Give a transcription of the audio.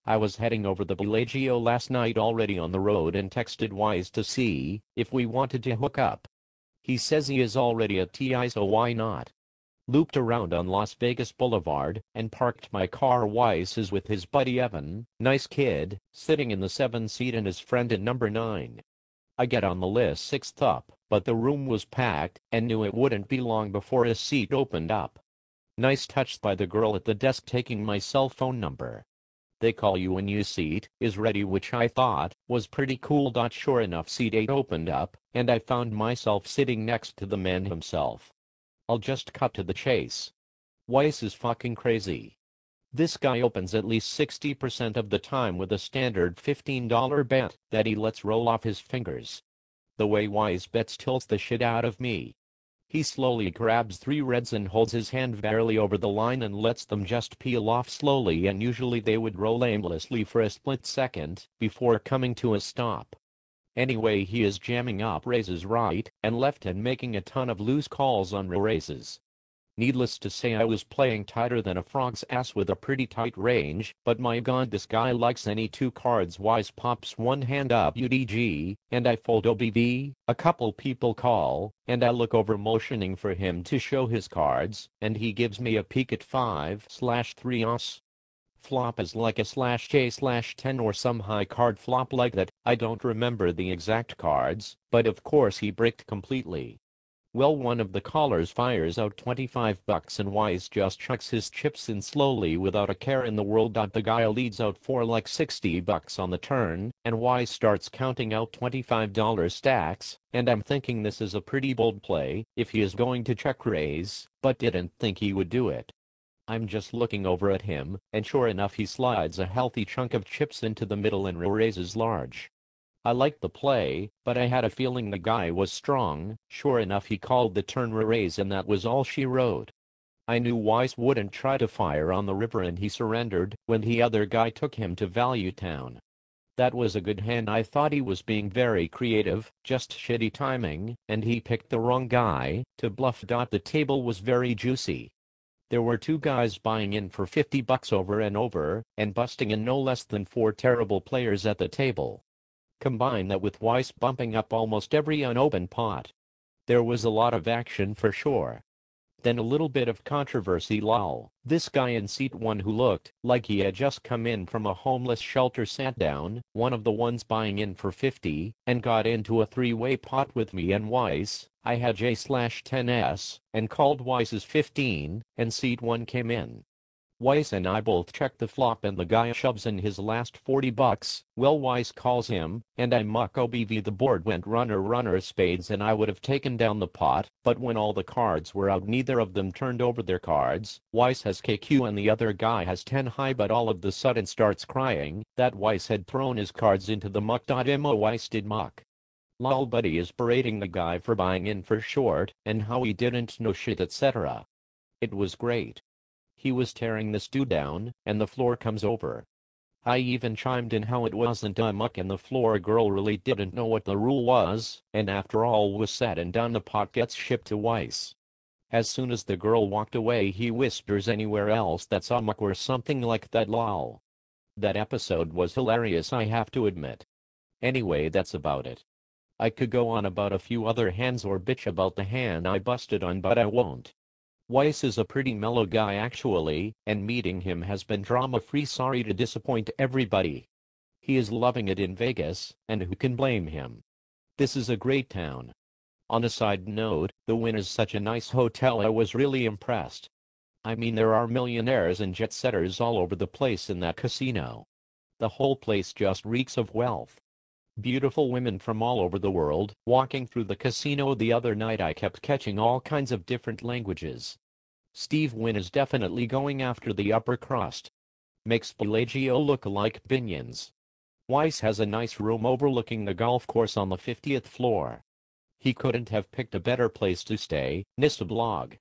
I was heading over the Bellagio last night already on the road and texted Wise to see if we wanted to hook up. He says he is already at TI, so why not? Looped around on Las Vegas Boulevard and parked my car. Wise is with his buddy Evan, nice kid, sitting in the 7th seat and his friend in number 9. I get on the list 6th up, but the room was packed and knew it wouldn't be long before a seat opened up. Nice touch by the girl at the desk taking my cell phone number. They call you when your seat is ready, which I thought was pretty cool. Sure enough, seat 8 opened up, and I found myself sitting next to the man himself. I'll just cut to the chase. Wise is fucking crazy. This guy opens at least 60% of the time with a standard $15 bet that he lets roll off his fingers. The way Wise bets tilts the shit out of me. He slowly grabs 3 reds and holds his hand barely over the line and lets them just peel off slowly, and usually they would roll aimlessly for a split second before coming to a stop. Anyway, he is jamming up raises right and left and making a ton of loose calls on raises. Needless to say, I was playing tighter than a frog's ass with a pretty tight range, but my god, this guy likes any 2 cards. Wise pops one hand up UDG, and I fold OBV. A couple people call, and I look over motioning for him to show his cards, and he gives me a peek at 5/3 os. Flop is like a /J/10 or some high card flop like that. I don't remember the exact cards, but of course he bricked completely. Well, one of the callers fires out $25 and Wise just chucks his chips in slowly without a care in the world. The guy leads out for like $60 on the turn, and Wise starts counting out $25 stacks, and I'm thinking this is a pretty bold play if he is going to check raise, but didn't think he would do it. I'm just looking over at him, and sure enough he slides a healthy chunk of chips into the middle and raises large. I liked the play, but I had a feeling the guy was strong. Sure enough, he called the turn raise, and that was all she wrote. I knew Wise wouldn't try to fire on the river, and he surrendered when the other guy took him to Value Town. That was a good hand. I thought he was being very creative, just shitty timing, and he picked the wrong guy to bluff. The table was very juicy. There were 2 guys buying in for $50 over and over, and busting in no less than 4 terrible players at the table. Combine that with Wise bumping up almost every unopened pot. There was a lot of action for sure. Then a little bit of controversy. Lol. This guy in seat 1 who looked like he had just come in from a homeless shelter sat down, one of the ones buying in for 50, and got into a 3-way pot with me and Wise. I had J/10s and called Wise's 15, and seat 1 came in. Wise and I both check the flop, and the guy shoves in his last $40. Well, Wise calls him, and I muck OBV. The board went runner spades, and I would have taken down the pot, but when all the cards were out, neither of them turned over their cards. Wise has KQ and the other guy has 10 high, but all of the sudden starts crying that Wise had thrown his cards into the muck. Mo Wise did muck. Lol. Buddy is berating the guy for buying in for short and how he didn't know shit, etc. It was great. He was tearing this dude down, and the floor comes over. I even chimed in how it wasn't a muck and the floor girl really didn't know what the rule was, and after all was said and done, the pot gets shipped to Wise. As soon as the girl walked away, he whispers, "Anywhere else that's a muck," or something like that. Lol. That episode was hilarious, I have to admit. Anyway, that's about it. I could go on about a few other hands or bitch about the hand I busted on, but I won't. Wise is a pretty mellow guy actually, and meeting him has been drama-free. Sorry to disappoint everybody. He is loving it in Vegas, and who can blame him? This is a great town. On a side note, the Wynn is such a nice hotel. I was really impressed. I mean, there are millionaires and jet-setters all over the place in that casino. The whole place just reeks of wealth. Beautiful women from all over the world. Walking through the casino the other night, I kept catching all kinds of different languages. Steve Wynn is definitely going after the upper crust. Makes Bellagio look like Binions. Wise has a nice room overlooking the golf course on the 50th floor. He couldn't have picked a better place to stay. Nissa blog.